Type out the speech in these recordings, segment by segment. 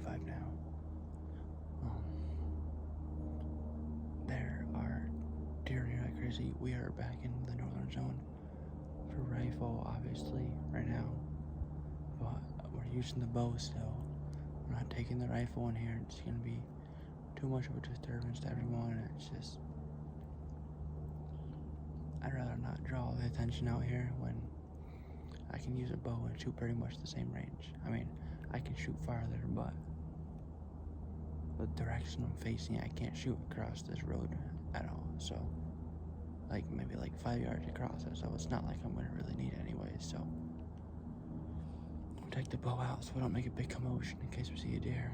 45 now. There are deer here like crazy. We are back in the northern zone for rifle, obviously, right now. But we're using the bow still. We're not taking the rifle in here. It's gonna be too much of a disturbance to everyone, and it's just, I'd rather not draw the attention out here when I can use a bow and shoot pretty much the same range. I mean, I can shoot farther, but the direction I'm facing, I can't shoot across this road at all. So, like maybe like 5 yards across it. So it's not like I'm gonna really need it anyways. So we'll take the bow out so we don't make a big commotion in case we see a deer.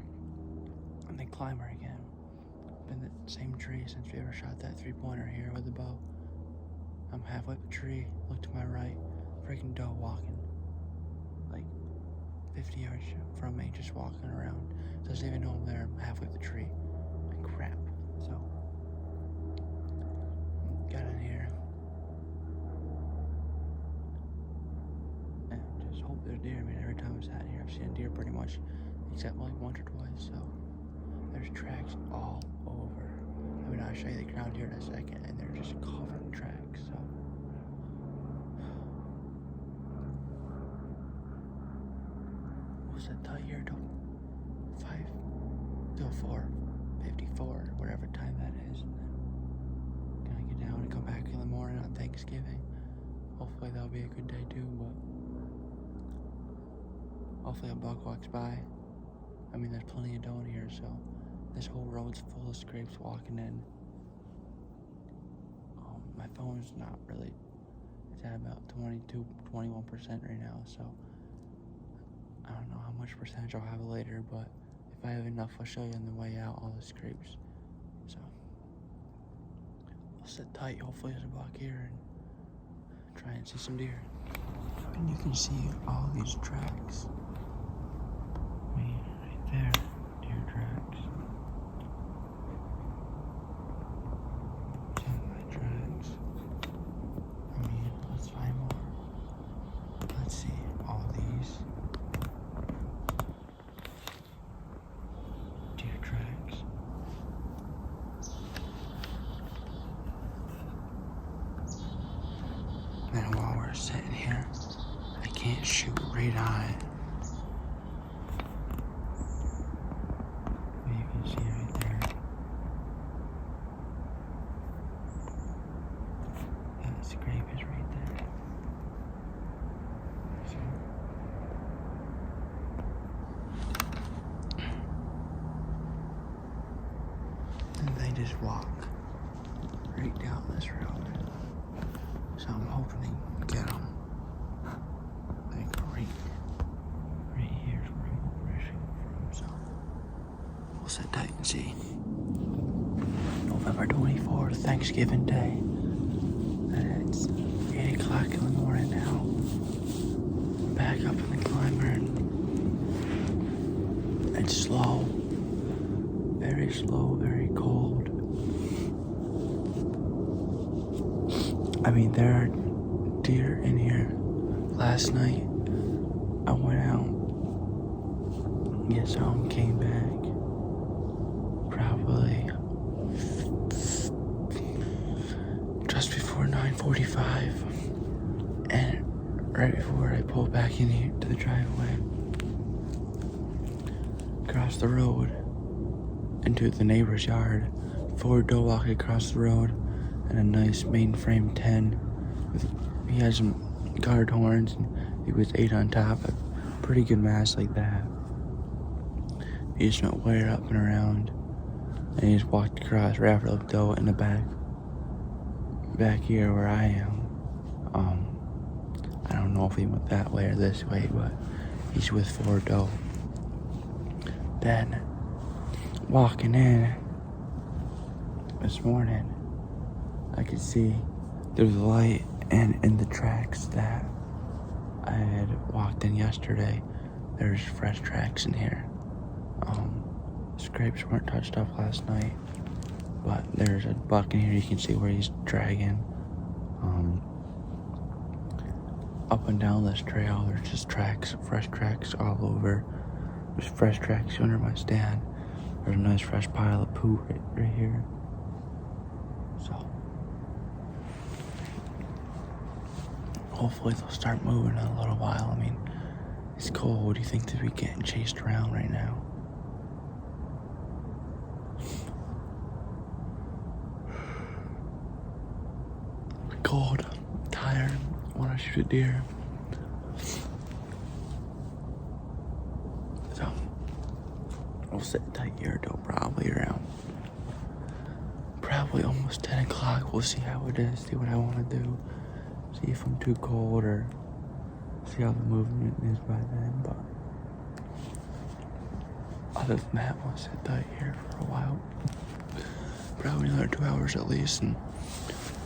And then climber again. Been the same tree since we ever shot that 3-pointer here with the bow. I'm halfway up the tree, look to my right, freaking doe walking. Like 50 yards from me, just walking around. Doesn't even know I'm there, I'm halfway up the tree. Like crap. So, got in here. And just hope there's deer. I mean, every time I've sat here, I've seen deer pretty much, except like once or twice. So, there's tracks all over. I mean, I'll show you the ground here in a second, and they're just covered in tracks. So, we'll sit tight here till 4:54, whatever time that is, and then gonna get down and come back in the morning on Thanksgiving. Hopefully that'll be a good day too, but hopefully a buck walks by. I mean, there's plenty of doe in here, so this whole road's full of scrapes walking in. My phone's not really, it's at about 21% right now, so I don't know how much percentage I'll have later, but if I have enough, I'll show you on the way out all the scrapes. So we'll sit tight. Hopefully there's a buck here and try and see some deer. And you can see all these tracks. I mean, right there, deer tracks. Some of my tracks. I mean, let's find more. Let's see all these. And while we're sitting here, I can't shoot right on it. You can see right there. That scrape is right there. So, and they just walk right down this road. So I'm hoping to get them. Like right here's where I'm hoping to shoot from. So we'll sit tight and see. November 24th, Thanksgiving Day. And it's 8 o'clock in the morning now. I'm back up in the climber and it's slow. Very slow, very cold. I mean, there are deer in here. Last night, I went out, yes, home, came back, probably just before 9:45, and right before I pulled back in here to the driveway, across the road, into the neighbor's yard, 4 doe walking across the road, and a nice mainframe 10. He had some guard horns and he was 8 on top. A pretty good mass like that. He just went way up and around, and he just walked across right after the doe in the back here where I am. I don't know if he went that way or this way, but he's with 4 doe. Then walking in this morning, I could see there was a light, and in the tracks that I had walked in yesterday, there's fresh tracks in here. Scrapes weren't touched up last night, but there's a buck in here. You can see where he's dragging. Up and down this trail, there's just tracks, fresh tracks all over. There's fresh tracks under my stand. There's a nice fresh pile of poo right here. So hopefully they'll start moving in a little while. I mean, it's cold. You think they'd be getting chased around right now? Cold, tired, want to shoot a deer. So we'll sit tight here till probably almost 10 o'clock. We'll see how it is, see what I want to do, see if I'm too cold or see how the movement is by then. But other than that, we'll sit tight here for a while, probably another 2 hours at least, and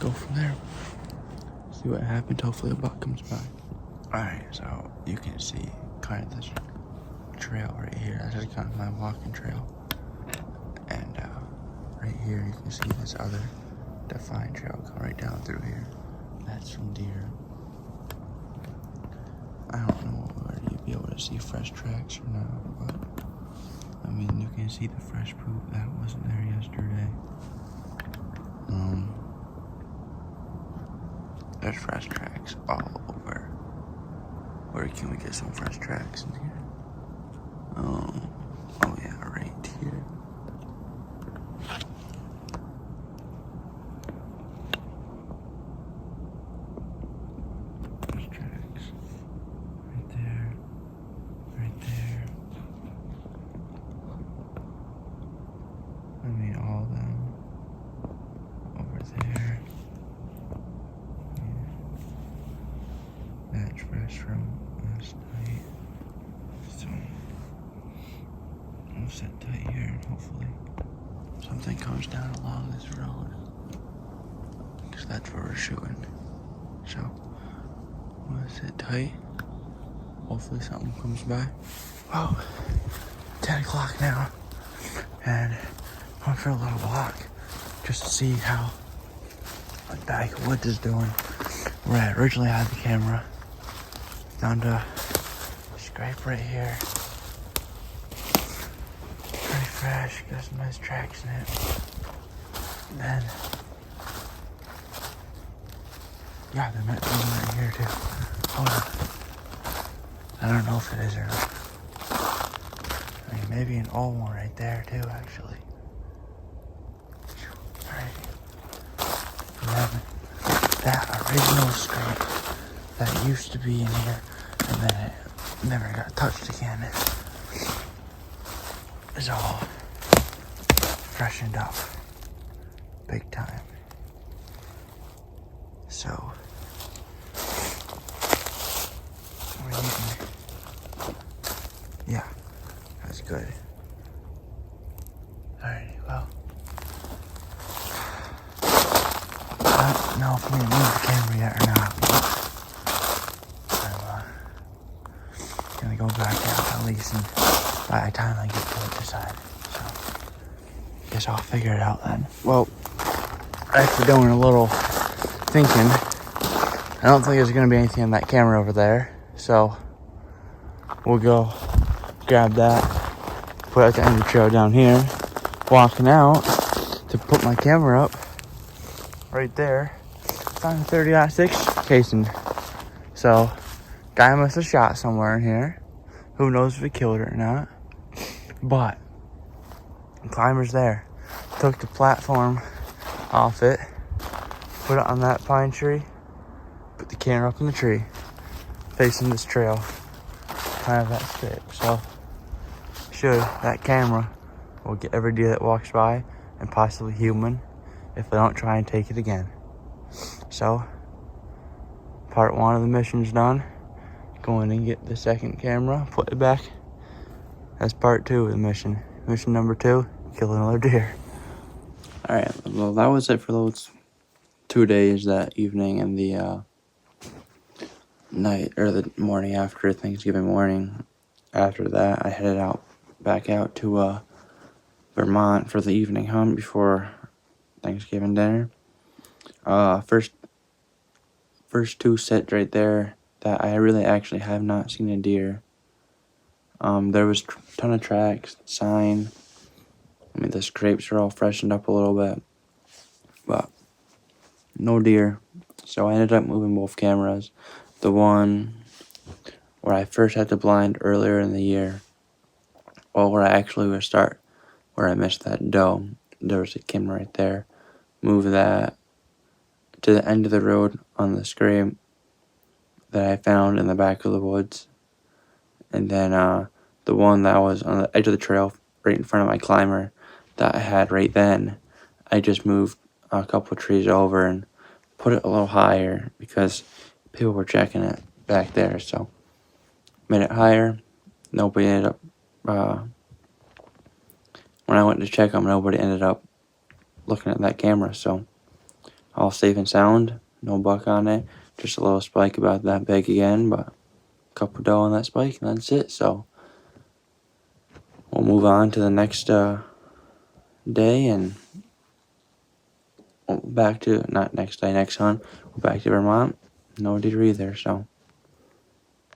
go from there. See what happens. Hopefully a buck comes by. Alright, so you can see kind of this trail right here. That's just kind of my walking trail. And right here you can see this other defined trail come right down through here. That's from deer. I don't know whether you'd be able to see fresh tracks or not, but I mean, you can see the fresh poop that wasn't there yesterday. There's fresh tracks all over. Where can we get some fresh tracks in here? Oh yeah, right here. Fresh tracks. Right there. Right there. I mean, all of them. Over there. That's fresh from last night. So we'll sit tight here and hopefully something comes down along this road, because that's where we're shooting. So we'll sit tight. Hopefully something comes by. Well, 10 o'clock now, and I went for a little walk just to see how the Dyke Woods is doing. Where I originally had the camera. Found a scrape right here. Pretty fresh, got some nice tracks in it. And then, yeah, there might be one right here too. Hold on. I don't know if it is or not. I mean, maybe an old one right there too, actually. Alright. And then that original scrape that used to be in here and then it never got touched again is all freshened up big time. So we're using, yeah, that's good. Alrighty, well, I don't know if I'm gonna move the camera yet or not, but I'm gonna go back out at least, and by the time I get to it, decide. So, guess I'll figure it out then. Well, after doing a little thinking, I don't think there's gonna be anything on that camera over there, so we'll go grab that, put it at the end of the trail down here, walking out to put my camera up right there. Found a 30-06 casing. So, guy must have shot somewhere in here. Who knows if he killed it or not. But, the climber's there. Took the platform off it, put it on that pine tree, put the camera up in the tree, facing this trail. Kind of that strip. So, that camera will get every deer that walks by, and possibly human, if they don't try and take it again. So, part 1 of the mission's done. Going and get the second camera, put it back. That's part 2 of the mission. Mission number 2, kill another deer. Alright, well that was it for those 2 days, that evening and the night, or the morning after Thanksgiving morning. After that, I headed back out to Vermont for the evening hunt before Thanksgiving dinner. First 2 sets right there that I really actually have not seen a deer. There was a ton of tracks, sign. I mean, the scrapes are all freshened up a little bit, but no deer. So I ended up moving both cameras. The one where I first had the blind earlier in the year, well, where I actually would start, where I missed that doe, there was a camera right there. Move that to the end of the road on the scrape that I found in the back of the woods. And then the one that was on the edge of the trail right in front of my climber that I had right then, I just moved a couple trees over and put it a little higher because people were checking it back there. So made it higher. Nobody ended up, when I went to check them, nobody ended up looking at that camera. So all safe and sound, no buck on it. Just a little spike about that big again, but a couple doe on that spike, and that's it. So we'll move on to the next day and back to, not next day, next hunt, back to Vermont. No deer either, so